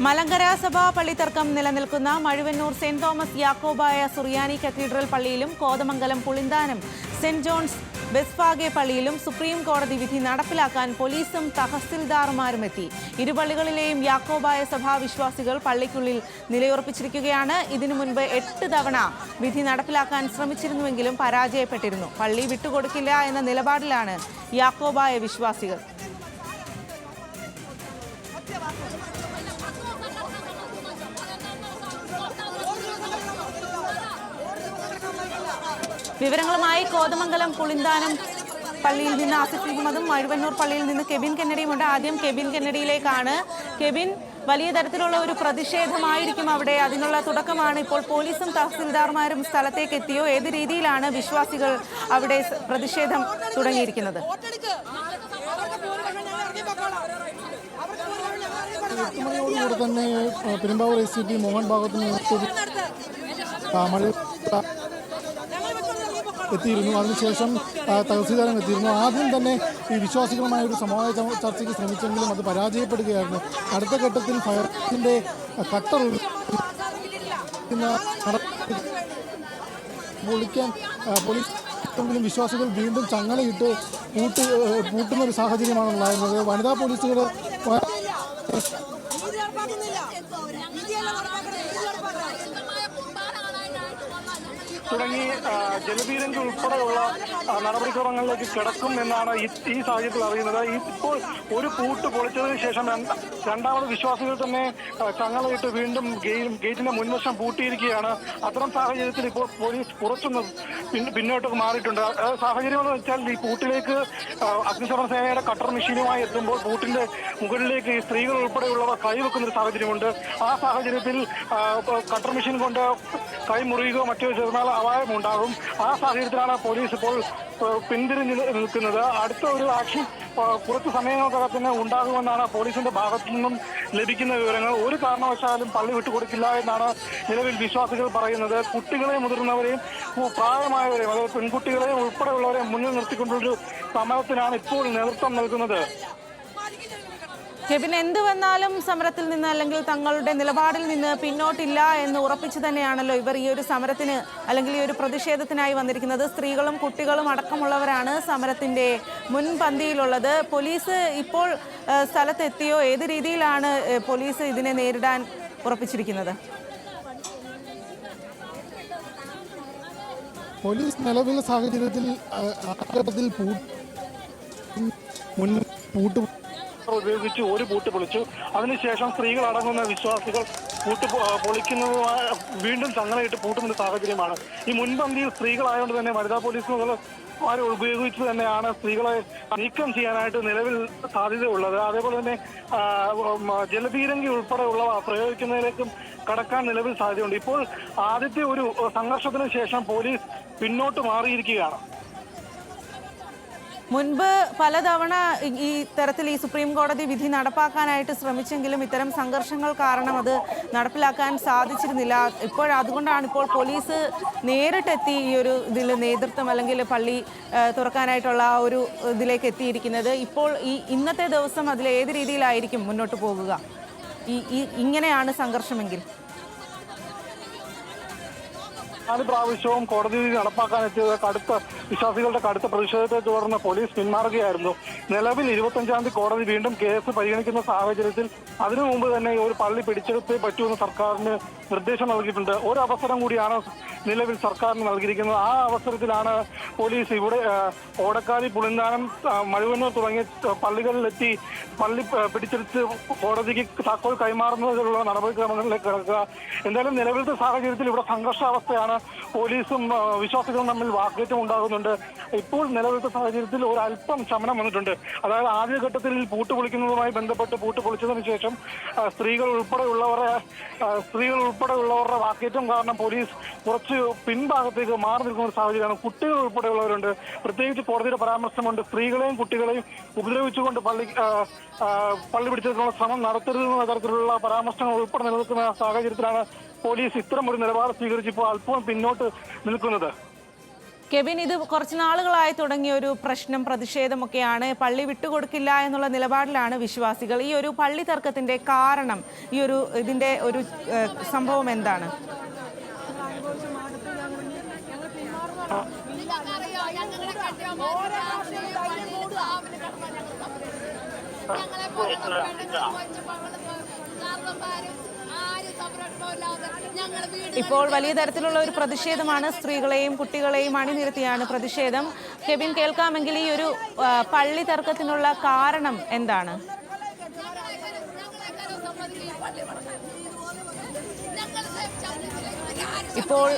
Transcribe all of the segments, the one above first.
മലങ്കര സഭാ പള്ളിത്തർക്കം നിലനിൽക്കുന്ന Mazhuvannoor saint Thomas Yakobaya സുറിയാനി cathedral പള്ളിയിലും കോതമംഗലം പുളിന്താനം സെന്റ് ജോൺസ് ബെസ്ഫാഗെ പള്ളിയിലും സുപ്രീം കോടതി വിധി നടപ്പിലാക്കാൻ പോലീസും തഹസിൽദാർമാരും എത്തി. ഇരുപള്ളികളിലെയും യാക്കോബായ സഭാ വിശ്വാസികൾ പള്ളിക്കുള്ളിൽ നിലയുറപ്പിച്ചിരിക്കുകയാണ്. ഇതിനു മുൻപ് 8 തവണ വിധി നടപ്പിലാക്കാൻ ശ്രമിച്ചിരുന്നുവെങ്കിലും പരാജയപ്പെട്ടിരുന്നു. പള്ളി വിട്ടുകൊടുക്കില്ല എന്ന നിലപാടിലാണ് യാക്കോബായ വിശ്വാസികൾ. വിവരങ്ങളുമായി കോതമംഗലം പുളിന്താനം പള്ളിയിൽ നിന്ന് ആസിഫ് മുഹമ്മദും മഴുവന്നൂർ പള്ളിയിൽ നിന്ന് കെബിൻ കെന്നഡിയുമുണ്ട്. ആദ്യം കെബിൻ കെന്നഡിയിലേക്കാണ്. കെബിൻ, വലിയ തരത്തിലുള്ള ഒരു പ്രതിഷേധമായിരിക്കും അവിടെ, അതിനുള്ള തുടക്കമാണ്. ഇപ്പോൾ പോലീസും തഹസിൽദാർമാരും സ്ഥലത്തേക്ക് എത്തിയോ? ഏത് രീതിയിലാണ് വിശ്വാസികൾ അവിടെ പ്രതിഷേധം തുടങ്ങിയിരിക്കുന്നത്? 8 മണിയോടുകൂടി തന്നെ പെരുമ്പാവൂർ ACP മോഹൻ ഭാഗത്ത് എത്തിയിരുന്നു. അതിനുശേഷം തഹസിൽദാരം എത്തിയിരുന്നു. ആദ്യം തന്നെ ഈ വിശ്വാസികളുമായ ഒരു സമവായ ചർച്ചയ്ക്ക് ശ്രമിച്ചെങ്കിലും അത് പരാജയപ്പെടുകയായിരുന്നു. അടുത്ത ഘട്ടത്തിൽ ഫയറിന്റെ കട്ടർ പൊളിക്കാൻ പോലീസ് വിശ്വാസികൾ വീണ്ടും ചങ്ങലയിട്ട് പൂട്ടുന്ന ഒരു സാഹചര്യമാണ് ഉണ്ടായിരുന്നത്. വനിതാ പോലീസുകൾ തുടങ്ങി ജലപീരങ്കി ഉൾപ്പെടെയുള്ള നടപടിക്രമങ്ങളിലേക്ക് കിടക്കും എന്നാണ് ഈ സാഹചര്യത്തിൽ അറിയുന്നത്. ഇപ്പോൾ ഒരു പൂട്ട് പൊളിച്ചതിന് ശേഷം രണ്ടാമത് വിശ്വാസികൾ തന്നെ ചങ്ങലയിട്ട് വീണ്ടും ഗേറ്റിന്റെ മുൻവശം പൂട്ടിയിരിക്കുകയാണ്. അത്തരം സാഹചര്യത്തിൽ ഇപ്പോൾ പോലീസ് കുറച്ചൊന്ന് പിന്നോട്ട് മാറിയിട്ടുണ്ട്. സാഹചര്യം എന്ന് വെച്ചാൽ ഈ പൂട്ടിലേക്ക് അഗ്നിശമന സേനയുടെ കട്ടർ മെഷീനുമായി എത്തുമ്പോൾ പൂട്ടിന്റെ മുകളിലേക്ക് ഈ സ്ത്രീകൾ ഉൾപ്പെടെയുള്ളവർ കൈവെക്കുന്നൊരു സാഹചര്യമുണ്ട്. ആ സാഹചര്യത്തിൽ കട്ടർ മെഷീൻ കൊണ്ട് കൈ മുറിയുകയോ മറ്റോ ചെറുനാൾ അപായമുണ്ടാകും. ആ സാഹചര്യത്തിലാണ് പോലീസ് ഇപ്പോൾ പിന്തിരിഞ്ഞ് നിൽക്കുന്നത്. അടുത്ത ഒരു ആക്ഷൻ കുറച്ച് സമയങ്ങൾക്കകം തന്നെ ഉണ്ടാകുമെന്നാണ് പോലീസിന്റെ ഭാഗത്തു നിന്നും ലഭിക്കുന്ന വിവരങ്ങൾ. ഒരു കാരണവശാലും പള്ളി വിട്ടുകൊടുക്കില്ല എന്നാണ് നിലവിൽ വിശ്വാസികൾ പറയുന്നത്. കുട്ടികളെയും മുതിർന്നവരെയും പ്രായമായവരെയും അതായത് പെൺകുട്ടികളെയും ഉൾപ്പെടെയുള്ളവരെയും മുന്നിൽ നിർത്തിക്കൊണ്ടുള്ളൊരു സമരത്തിനാണ് ഇപ്പോൾ നേതൃത്വം നൽകുന്നത്. കെബിൻ, എന്ത് വന്നാലും സമരത്തിൽ നിന്ന് അല്ലെങ്കിൽ തങ്ങളുടെ നിലപാടിൽ നിന്ന് പിന്നോട്ടില്ല എന്ന് ഉറപ്പിച്ചു തന്നെയാണല്ലോ ഇവർ ഈ ഒരു സമരത്തിന് അല്ലെങ്കിൽ ഈ ഒരു പ്രതിഷേധത്തിനായി വന്നിരിക്കുന്നത്. സ്ത്രീകളും കുട്ടികളും അടക്കമുള്ളവരാണ് സമരത്തിന്റെ മുൻപന്തിയിലുള്ളത്. പോലീസ് ഇപ്പോൾ സ്ഥലത്തെത്തിയോ? ഏത് രീതിയിലാണ് പോലീസ് ഇതിനെ നേരിടാൻ ഉറപ്പിച്ചിരിക്കുന്നത്? പോലീസ് നിലവിലെ സാഹചര്യത്തിൽ ഉപയോഗിച്ച് ഒരു പൂട്ട് പൊളിച്ചു. അതിനുശേഷം സ്ത്രീകൾ അടങ്ങുന്ന വിശ്വാസികൾ പൂട്ട് പൊളിക്കുന്നതുമായ വീണ്ടും ചങ്ങലയിട്ട് പൂട്ടുന്ന സാഹചര്യമാണ്. ഈ മുൻപന്തിയിൽ സ്ത്രീകളായതുകൊണ്ട് തന്നെ വനിതാ പോലീസുകൾ ഉപയോഗിച്ച് തന്നെയാണ് സ്ത്രീകളെ നീക്കം ചെയ്യാനായിട്ട് നിലവിൽ സാധ്യതയുള്ളത്. അതേപോലെ തന്നെ ജലപീരങ്കി ഉൾപ്പെടെയുള്ളവ പ്രയോഗിക്കുന്നതിലേക്കും കടക്കാൻ നിലവിൽ സാധ്യതയുണ്ട്. ഇപ്പോൾ ആദ്യത്തെ ഒരു സംഘർഷത്തിന് ശേഷം പോലീസ് പിന്നോട്ട് മാറിയിരിക്കുകയാണ്. മുൻപ് പലതവണ ഈ തരത്തിൽ ഈ സുപ്രീം കോടതി വിധി നടപ്പാക്കാനായിട്ട് ശ്രമിച്ചെങ്കിലും ഇത്തരം സംഘർഷങ്ങൾ കാരണം അത് നടപ്പിലാക്കാൻ സാധിച്ചിരുന്നില്ല. അതുകൊണ്ടാണ് ഇപ്പോൾ പോലീസ് നേരിട്ടെത്തി ഈ ഒരു ഇതിൽ നേതൃത്വം അല്ലെങ്കിൽ പള്ളി തുറക്കാനായിട്ടുള്ള ആ ഒരു ഇതിലേക്ക് എത്തിയിരിക്കുന്നത്. ഇപ്പോൾ ഇന്നത്തെ ദിവസം അതിൽ ഏത് രീതിയിലായിരിക്കും മുന്നോട്ട് പോകുക? ഇങ്ങനെയാണ് സംഘർഷമെങ്കിൽ 4 പ്രാവശ്യവും കോടതി വിധി നടപ്പാക്കാനെത്തിയത് വിശ്വാസികളുടെ കടുത്ത പ്രതിഷേധത്തെ തുടർന്ന് പോലീസ് പിന്മാറുകയായിരുന്നു. നിലവിൽ 25-ാം തീയതി കോടതി വീണ്ടും കേസ് പരിഗണിക്കുന്ന സാഹചര്യത്തിൽ അതിനു മുമ്പ് തന്നെ ഒരു പള്ളി പിടിച്ചെടുത്തേ പറ്റൂന്ന് സർക്കാരിന് നിർദ്ദേശം നൽകിയിട്ടുണ്ട്. ഒരു അവസരം കൂടിയാണ് നിലവിൽ സർക്കാരിന് നൽകിയിരിക്കുന്നത്. ആ അവസരത്തിലാണ് പോലീസ് ഇവിടെ ഓടക്കാലി, പുളിന്താനം, മഴുവന്നൂർ തുടങ്ങിയ പള്ളികളിലെത്തി പള്ളി പിടിച്ചെടുത്ത് കോടതിക്ക് താക്കോൽ കൈമാറുന്നതിനുള്ള നടപടിക്രമങ്ങളിലേക്ക് കിടക്കുക. എന്തായാലും നിലവിലത്തെ സാഹചര്യത്തിൽ ഇവിടെ സംഘർഷാവസ്ഥയാണ്. പോലീസും വിശ്വാസികളും തമ്മിൽ വാക്കേറ്റം ഉണ്ടാകുന്നുണ്ട്. ഇപ്പോൾ നിലവിലത്തെ സാഹചര്യത്തിൽ ഒരല്പം ശമനം വന്നിട്ടുണ്ട്. അതായത് ആദ്യഘട്ടത്തിൽ പൂട്ട് പൊളിക്കുന്നതുമായി ബന്ധപ്പെട്ട് പൂട്ട് പൊളിച്ചതിന് ശേഷം സ്ത്രീകൾ ഉൾപ്പെടെയുള്ളവരുടെ വാക്കേറ്റം കാരണം പോലീസ് കുറച്ച് പിൻഭാഗത്തേക്ക് മാറി നിൽക്കുന്ന ഒരു സാഹചര്യമാണ്. കുട്ടികൾ ഉൾപ്പെടെയുള്ളവരുണ്ട്. പ്രത്യേകിച്ച് കോടതിയുടെ പരാമർശമുണ്ട്, സ്ത്രീകളെയും കുട്ടികളെയും ഉപദ്രവിച്ചുകൊണ്ട് പള്ളി പിടിച്ചെടുക്കാനുള്ള ശ്രമം നടത്തരുതെന്ന തരത്തിലുള്ള പരാമർശങ്ങൾ ഉൾപ്പെടെ നിലനിൽക്കുന്ന സാഹചര്യത്തിലാണ് പോലീസ് ഇത്തരം ഒരു നിലപാട് സ്വീകരിച്ചപ്പോൾ അല്പം പിന്നോട്ട് നിൽക്കുന്നത്. കെവിൻ, ഇത് കുറച്ച് നാളുകളായി തുടങ്ങിയ ഒരു പ്രശ്നം, പ്രതിഷേധമൊക്കെയാണ്. പള്ളി വിട്ടുകൊടുക്കില്ല എന്നുള്ള നിലപാടിലാണ് വിശ്വാസികൾ. ഈ ഒരു പള്ളി തർക്കത്തിന്റെ കാരണം, ഇതിന്റെ ഒരു സംഭവം എന്താണ്? ഇപ്പോൾ വലിയ തരത്തിലുള്ള ഒരു പ്രതിഷേധമാണ്. സ്ത്രീകളെയും കുട്ടികളെയും അണിനിരത്തിയാണ് പ്രതിഷേധം. കെവിൻ, കേൾക്കാമെങ്കിൽ ഈ ഒരു പള്ളി തർക്കത്തിനുള്ള കാരണം എന്താണ്? ഇപ്പോൾ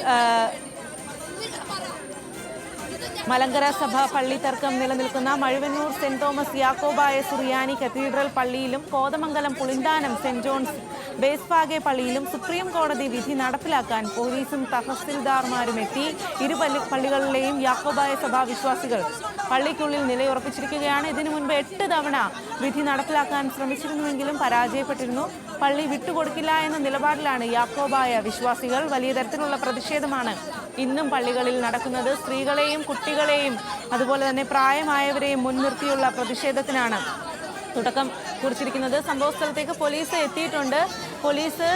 മലങ്കര സഭ പള്ളി തർക്കം നിലനിൽക്കുന്ന മഴുവന്നൂർ സെന്റ് തോമസ് യാക്കോബായ സുറിയാനി കത്തീഡ്രൽ പള്ളിയിലും കോതമംഗലം പുളിന്താനം സെന്റ് ജോൺസ് ബേസ്ഫാഗെ പള്ളിയിലും സുപ്രീം കോടതി വിധി നടപ്പിലാക്കാൻ പോലീസും തഹസിൽദാർമാരും എത്തി. ഇരു പള്ളികളിലെയും യാക്കോബായ സഭാ വിശ്വാസികൾ പള്ളിക്കുള്ളിൽ നിലയുറപ്പിച്ചിരിക്കുകയാണ്. ഇതിനു മുൻപ് 8 തവണ വിധി നടപ്പിലാക്കാൻ ശ്രമിച്ചിരുന്നുവെങ്കിലും പരാജയപ്പെട്ടിരുന്നു. പള്ളി വിട്ടുകൊടുക്കില്ല എന്ന നിലപാടിലാണ് യാക്കോബായ വിശ്വാസികൾ. വലിയ തരത്തിലുള്ള പ്രതിഷേധമാണ് ഇന്നും പള്ളികളിൽ നടക്കുന്നത്. സ്ത്രീകളെയും കുട്ടികളെയും അതുപോലെ തന്നെ പ്രായമായവരെയും മുൻനിർത്തിയുള്ള പ്രതിഷേധത്തിനാണ് തുടക്കം കുറിച്ചിരിക്കുന്നത്. സംഭവ സ്ഥലത്തേക്ക് പോലീസ് എത്തിയിട്ടുണ്ട്. പോലീസ്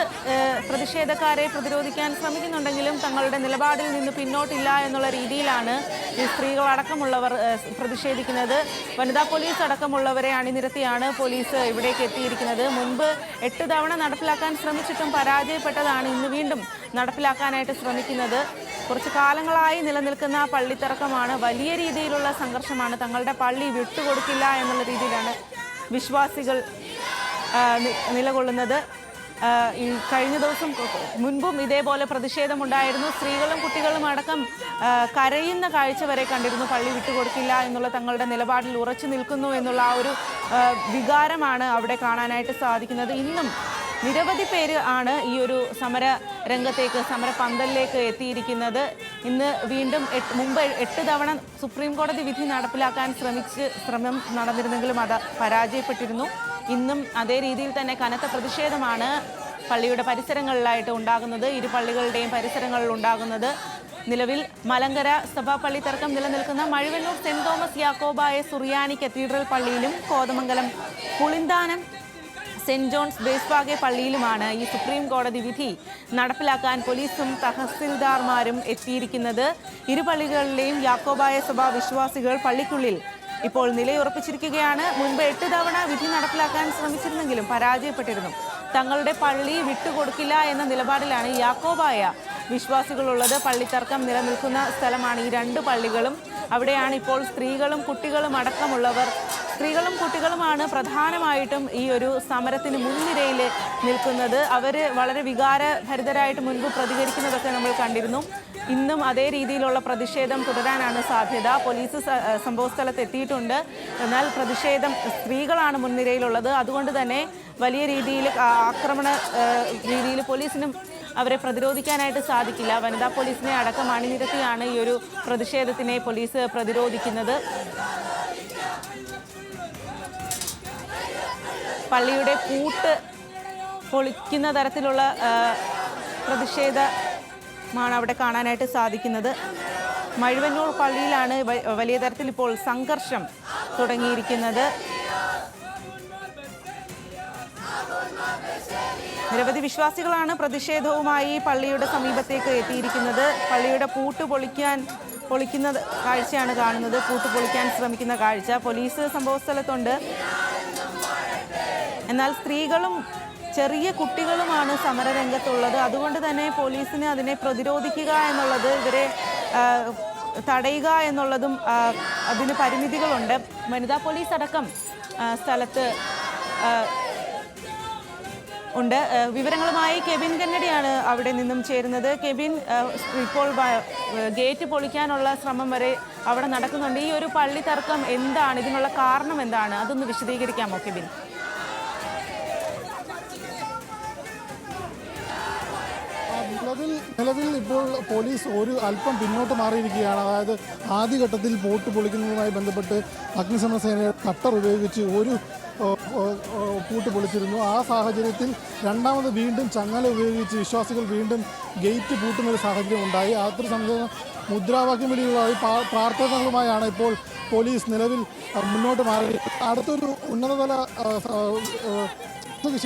പ്രതിഷേധക്കാരെ പ്രതിരോധിക്കാൻ ശ്രമിക്കുന്നുണ്ടെങ്കിലും തങ്ങളുടെ നിലപാടിൽ നിന്ന് പിന്നോട്ടില്ല എന്നുള്ള രീതിയിലാണ് ഈ സ്ത്രീകളടക്കമുള്ളവർ പ്രതിഷേധിക്കുന്നത്. വനിതാ പോലീസ് അടക്കമുള്ളവരെ അണിനിരത്തിയാണ് പോലീസ് ഇവിടേക്ക് എത്തിയിരിക്കുന്നത്. മുൻപ് 8 തവണ നടപ്പിലാക്കാൻ ശ്രമിച്ചിട്ടും പരാജയപ്പെട്ടതാണ് ഇന്ന് വീണ്ടും നടപ്പിലാക്കാനായിട്ട് ശ്രമിക്കുന്നത്. കുറച്ച് കാലങ്ങളായി നിലനിൽക്കുന്ന പള്ളിത്തർക്കമാണ്. വലിയ രീതിയിലുള്ള സംഘർഷമാണ്. തങ്ങളുടെ പള്ളി വിട്ടുകൊടുക്കില്ല എന്നുള്ള രീതിയിലാണ് വിശ്വാസികൾ നിലകൊള്ളുന്നത്. ഈ കഴിഞ്ഞ ദിവസം മുൻപും ഇതേപോലെ പ്രതിഷേധമുണ്ടായിരുന്നു. സ്ത്രീകളും കുട്ടികളും അടക്കം കരയുന്ന കാഴ്ച വരെ കണ്ടിരുന്നു. പള്ളി വിട്ടുകൊടുക്കില്ല എന്നുള്ള തങ്ങളുടെ നിലപാടിൽ ഉറച്ചു നിൽക്കുന്നു എന്നുള്ള ആ ഒരു വികാരമാണ് അവിടെ കാണാനായിട്ട് സാധിക്കുന്നത്. ഇന്നും നിരവധി പേര് ആണ് ഈ ഒരു സമര രംഗത്തേക്ക്, സമര പന്തലിലേക്ക് എത്തിയിരിക്കുന്നത്. ഇന്ന് വീണ്ടും മുമ്പ് 8 തവണ സുപ്രീം കോടതി വിധി നടപ്പിലാക്കാൻ ശ്രമം നടന്നിരുന്നെങ്കിലും അത് പരാജയപ്പെട്ടിരുന്നു. ഇന്നും അതേ രീതിയിൽ തന്നെ കനത്ത പ്രതിഷേധമാണ് പള്ളിയുടെ പരിസരങ്ങളിലായിട്ട് ഉണ്ടാകുന്നത്, ഇരു പള്ളികളുടെയും പരിസരങ്ങളിൽ ഉണ്ടാകുന്നത്. നിലവിൽ മലങ്കര സഭാ പള്ളി തർക്കം നിലനിൽക്കുന്ന മഴുവന്നൂർ സെന്റ് തോമസ് യാക്കോബായ സുറിയാനി കത്തീഡ്രൽ പള്ളിയിലും കോതമംഗലം പുളിന്താനം സെന്റ് ജോൺസ് ബേസ്ഫാഗെ പള്ളിയിലുമാണ് ഈ സുപ്രീം കോടതി വിധി നടപ്പിലാക്കാൻ പോലീസും തഹസിൽദാർമാരും എത്തിയിരിക്കുന്നത്. ഇരു പള്ളികളിലെയും യാക്കോബായ സഭാ വിശ്വാസികൾ പള്ളിക്കുള്ളിൽ ഇപ്പോൾ നിലയുറപ്പിച്ചിരിക്കുകയാണ്. മുൻപ് 8 തവണ വിധി നടപ്പിലാക്കാൻ ശ്രമിച്ചിരുന്നെങ്കിലും പരാജയപ്പെട്ടിരുന്നു. തങ്ങളുടെ പള്ളി വിട്ടുകൊടുക്കില്ല എന്ന നിലപാടിലാണ് യാക്കോബായ വിശ്വാസികളുള്ളത്. പള്ളിത്തർക്കം നിലനിൽക്കുന്ന സ്ഥലമാണ് ഈ 2 പള്ളികളും. അവിടെയാണ് ഇപ്പോൾ സ്ത്രീകളും കുട്ടികളും അടക്കമുള്ളവർ, സ്ത്രീകളും കുട്ടികളുമാണ് പ്രധാനമായിട്ടും ഈ ഒരു സമരത്തിന് മുൻനിരയിൽ നിൽക്കുന്നത്. അവർ വളരെ വികാരഭരിതരായിട്ട് മുൻപ് പ്രതികരിക്കുന്നതൊക്കെ നമ്മൾ കണ്ടിരുന്നു. ഇന്നും അതേ രീതിയിലുള്ള പ്രതിഷേധം തുടരാനാണ് സാധ്യത. പോലീസ് സംഭവസ്ഥലത്ത് എത്തിയിട്ടുണ്ട്. എന്നാൽ പ്രതിഷേധം സ്ത്രീകളാണ് മുൻനിരയിലുള്ളത്. അതുകൊണ്ട് തന്നെ വലിയ രീതിയിൽ ആക്രമണ രീതിയിൽ പോലീസിനും അവരെ പ്രതിരോധിക്കാനായിട്ട് സാധിക്കില്ല. വനിതാ പോലീസിനെ അടക്കം അണിനിരത്തിയാണ് ഈ ഒരു പ്രതിഷേധത്തിനെ പോലീസ് പ്രതിരോധിക്കുന്നത്. പള്ളിയുടെ പൂട്ട് പൊളിക്കുന്ന തരത്തിലുള്ള പ്രതിഷേധമാണ് അവിടെ കാണാനായിട്ട് സാധിക്കുന്നത്. മഴുവന്നൂർ പള്ളിയിലാണ് വലിയ തരത്തിൽ ഇപ്പോൾ സംഘർഷം തുടങ്ങിയിരിക്കുന്നത്. നിരവധി വിശ്വാസികളാണ് പ്രതിഷേധവുമായി പള്ളിയുടെ സമീപത്തേക്ക് എത്തിയിരിക്കുന്നത്. പള്ളിയുടെ പൂട്ട് പൊളിക്കുന്ന കാഴ്ചയാണ് കാണുന്നത്. പൂട്ട് പൊളിക്കാൻ ശ്രമിക്കുന്ന കാഴ്ച. പോലീസ് സംഭവസ്ഥലത്തുണ്ട്. എന്നാൽ സ്ത്രീകളും ചെറിയ കുട്ടികളുമാണ് സമരരംഗത്തുള്ളത്. അതുകൊണ്ട് തന്നെ പോലീസിന് അതിനെ പ്രതിരോധിക്കുക എന്നുള്ളത്, ഇവരെ തടയുക എന്നുള്ളതും അതിന് പരിമിതികളുണ്ട്. വനിതാ പോലീസ് അടക്കം സ്ഥലത്ത് ഉണ്ട്. വിവരങ്ങളുമായി കെവിൻ കന്നഡിയാണ് അവിടെ നിന്നും ചേരുന്നത്. കെവിൻ, ഇപ്പോൾ ഗേറ്റ് പൊളിക്കാനുള്ള ശ്രമം വരെ അവിടെ നടക്കുന്നുണ്ട്. ഈ ഒരു പള്ളി തർക്കം എന്താണ്, ഇതിനുള്ള കാരണം എന്താണ്, അതൊന്ന് വിശദീകരിക്കാമോ കെവിൻ? നിലവിൽ ഇപ്പോൾ പോലീസ് അല്പം പിന്നോട്ട് മാറിയിരിക്കുകയാണ്. അതായത് ആദ്യഘട്ടത്തിൽ പൂട്ട് പൊളിക്കുന്നതുമായി ബന്ധപ്പെട്ട് അഗ്നിശമന സേനയുടെ കട്ടർ ഉപയോഗിച്ച് ഒരു പൂട്ട് പൊളിച്ചിരുന്നു. ആ സാഹചര്യത്തിൽ രണ്ടാമത് വീണ്ടും ചങ്ങല ഉപയോഗിച്ച് വിശ്വാസികൾ വീണ്ടും ഗേറ്റ് പൂട്ടുന്നൊരു സാഹചര്യം ഉണ്ടായി. അത്ര സമയത്ത് മുദ്രാവാക്യം വിളികളായി പ്രാർത്ഥനകളുമായാണ് ഇപ്പോൾ പോലീസ് നിലവിൽ മുന്നോട്ട് മാറി. അടുത്തൊരു ഉന്നതതല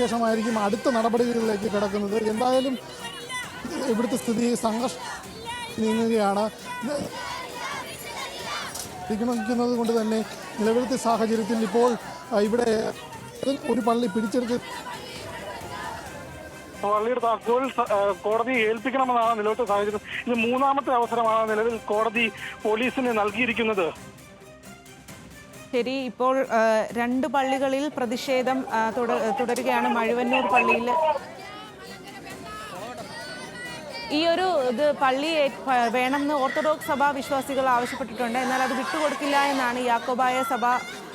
ശേഷമായിരിക്കും അടുത്ത നടപടികളിലേക്ക് കിടക്കുന്നത്. എന്തായാലും ഇവിടുത്തെ സ്ഥിതി സംഘർഷം നീങ്ങുകയാണ്. ിക്കുന്നത് കൊണ്ട് തന്നെ നിലവിലത്തെ സാഹചര്യത്തിൽ ഇപ്പോൾ ഇവിടെ ഒരു പള്ളി പിടിച്ചെടുത്ത് പള്ളിയുടെ താക്കോൽ കോടതി ഏൽപ്പിക്കണമെന്നാണ് നിലവിലത്തെ സാഹചര്യം. ഇത് മൂന്നാമത്തെ അവസരമാണ് നിലവിൽ കോടതി പോലീസിന് നൽകിയിരിക്കുന്നത്. ശരി, ഇപ്പോൾ രണ്ട് പള്ളികളിൽ പ്രതിഷേധം തുടരുകയാണ്. മഴുവന്നൂർ പള്ളിയിൽ ഈ ഒരു പള്ളി വേണമെന്ന് ഓർത്തഡോക്സ് സഭാ വിശ്വാസികൾ ആവശ്യപ്പെട്ടിട്ടുണ്ട്. എന്നാൽ അത് വിട്ടുകൊടുക്കില്ല എന്നാണ് യാക്കോബായ സഭാ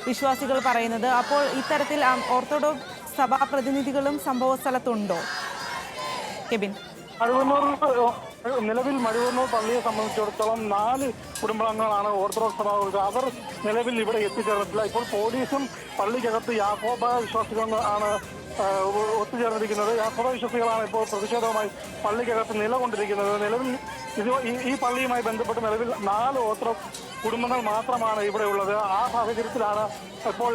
വിശ്വാസികൾ പറയുന്നത്. അപ്പോൾ ഇത്തരത്തിൽ ഓർത്തഡോക്സ് സഭാ പ്രതിനിധികളും സംഭവ സ്ഥലത്തുണ്ടോ? കെബിൻ, നിലവിൽ മഴുവന്നൂർ പള്ളിയെ സംബന്ധിച്ചിടത്തോളം 4 കുടുംബാംഗങ്ങളാണ് ഓർത്തഡോക്സ് സഭാ. അവർ നിലവിൽ ഇവിടെ എത്തിച്ചേർന്നിട്ടില്ല. ഇപ്പോൾ പോലീസും പള്ളിക്കകത്ത് യാക്കോബായ വിശ്വാസികൾ ആണ് ഒത്തുചേർന്നിരിക്കുന്നത്. യാക്കോബായ വിശ്വാസികളാണ് ഇപ്പോൾ പ്രതിഷേധവുമായി പള്ളിക്കകത്ത് നിലകൊണ്ടിരിക്കുന്നത്. നിലവിൽ ഈ പള്ളിയുമായി ബന്ധപ്പെട്ട് നിലവിൽ 4 ഓർത്തഡോക്സ് കുടുംബങ്ങൾ മാത്രമാണ് ഇവിടെ ഉള്ളത്. ആ സാഹചര്യത്തിലാണ് ഇപ്പോൾ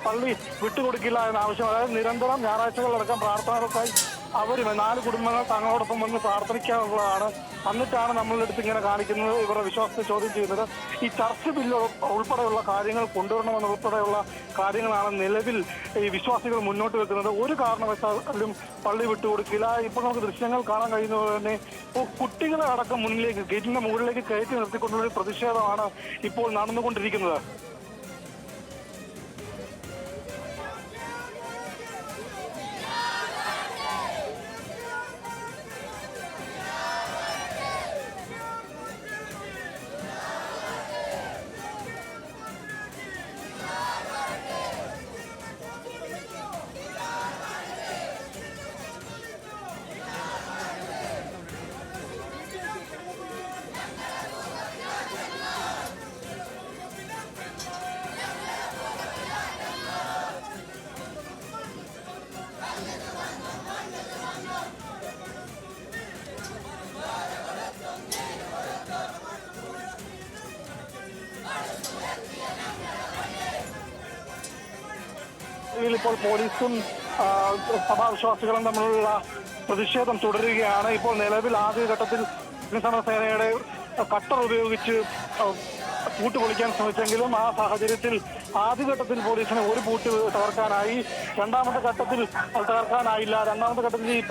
പള്ളി വിട്ടുകൊടുക്കില്ല എന്ന ആവശ്യം. അതായത് നിരന്തരം ഞായറാഴ്ചകളിലടക്കം പ്രാർത്ഥനകൾക്കായി അവർ 4 കുടുംബങ്ങൾ തങ്ങളോടൊപ്പം വന്ന് പ്രാർത്ഥിക്കാനുള്ളതാണ്. എന്നിട്ടാണ് നമ്മളെടുത്ത് ഇങ്ങനെ കാണിക്കുന്നത്, ഇവരുടെ വിശ്വാസത്തെ ചോദ്യം ചെയ്യുന്നത്. ഈ ചർച്ച് ബില്ല് ഉൾപ്പെടെയുള്ള കാര്യങ്ങൾ കൊണ്ടുവരണമെന്നുൾപ്പെടെയുള്ള കാര്യങ്ങളാണ് നിലവിൽ ഈ വിശ്വാസികൾ മുന്നോട്ട് വെക്കുന്നത്. ഒരു കാരണവശാലും പള്ളി വിട്ടുകൊടുക്കില്ല. ഇപ്പോൾ നമുക്ക് ദൃശ്യങ്ങൾ കാണാൻ കഴിയുന്നത് തന്നെ കുട്ടികളെ അടക്കം മുന്നിലേക്ക് ഗേറ്റിന്റെ മുകളിലേക്ക് കയറ്റി നിർത്തിക്കൊണ്ടുള്ള ഒരു പ്രതിഷേധമാണ് ഇപ്പോൾ നടന്നുകൊണ്ടിരിക്കുന്നത്. ഇപ്പോൾ പോലീസും സഭാവിശ്വാസികളും തമ്മിലുള്ള പ്രതിഷേധം തുടരുകയാണ്. ഇപ്പോൾ നിലവിൽ ആദ്യഘട്ടത്തിൽ അഗ്നിശമനസേനയുടെ കട്ടർ ഉപയോഗിച്ച് പൂട്ട് പൊളിക്കാൻ ശ്രമിച്ചെങ്കിലും ആ സാഹചര്യത്തിൽ ആദ്യഘട്ടത്തിൽ പോലീസിന് ഒരു പൂട്ട് തകർക്കാനായി. രണ്ടാമത്തെ ഘട്ടത്തിൽ തകർക്കാനായില്ല. രണ്ടാമത്തെ ഘട്ടത്തിൽ ഈ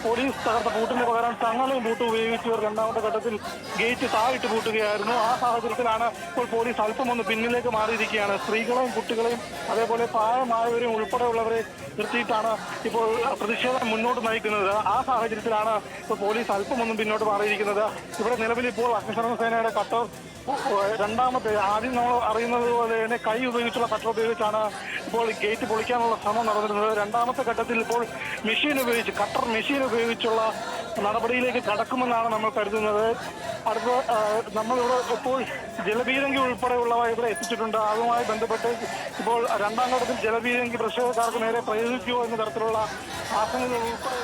പോലീസ് തകർത്ത പൂട്ടിന് പകരം തങ്ങളെയും പൂട്ട് ഉപയോഗിച്ചവർ രണ്ടാമത്തെ ഘട്ടത്തിൽ ഗേറ്റ് താഴിട്ട് പൂട്ടുകയായിരുന്നു. ആ സാഹചര്യത്തിലാണ് ഇപ്പോൾ പോലീസ് അല്പം ഒന്ന് പിന്നിലേക്ക് മാറിയിരിക്കുകയാണ്. സ്ത്രീകളെയും കുട്ടികളെയും അതേപോലെ പ്രായമായവരെയും ഉൾപ്പെടെയുള്ളവരെ നിർത്തിയിട്ടാണ് ഇപ്പോൾ പ്രതിഷേധം മുന്നോട്ട് നയിക്കുന്നത്. ആ സാഹചര്യത്തിലാണ് ഇപ്പോൾ പോലീസ് അല്പം ഒന്നും പിന്നോട്ട് മാറിയിരിക്കുന്നത്. ഇവിടെ നിലവിൽ ഇപ്പോൾ അഗ്നിശമന സേനയുടെ കട്ടർ രണ്ടാമത്തെ ആദ്യം നമ്മൾ അറിയുന്നത് പോലെ തന്നെ കൈ ഉപയോഗിച്ചുള്ള കട്ടർ ഉപയോഗിച്ചാണ് ഇപ്പോൾ ഗേറ്റ് പൊളിക്കാനുള്ള ശ്രമം നടന്നിരുന്നത്. രണ്ടാമത്തെ ഘട്ടത്തിൽ ഇപ്പോൾ കട്ടർ മെഷീൻ ഉപയോഗിച്ചുള്ള നടപടിയിലേക്ക് കടക്കുമെന്നാണ് നമ്മൾ കരുതുന്നത്. നമ്മളിവിടെ ഇപ്പോൾ ജലപീരങ്കി ഉൾപ്പെടെയുള്ളവ ഇവിടെ എത്തിച്ചിട്ടുണ്ട്. അതുമായി ബന്ധപ്പെട്ട് ഇപ്പോൾ രണ്ടാം ഘട്ടത്തിൽ ജലപീരങ്കി പ്രതിഷേധക്കാർക്ക് നേരെ പ്രയോഗിക്കുമോ എന്ന തരത്തിലുള്ള ആശങ്കകൾ ഉൾപ്പെടെ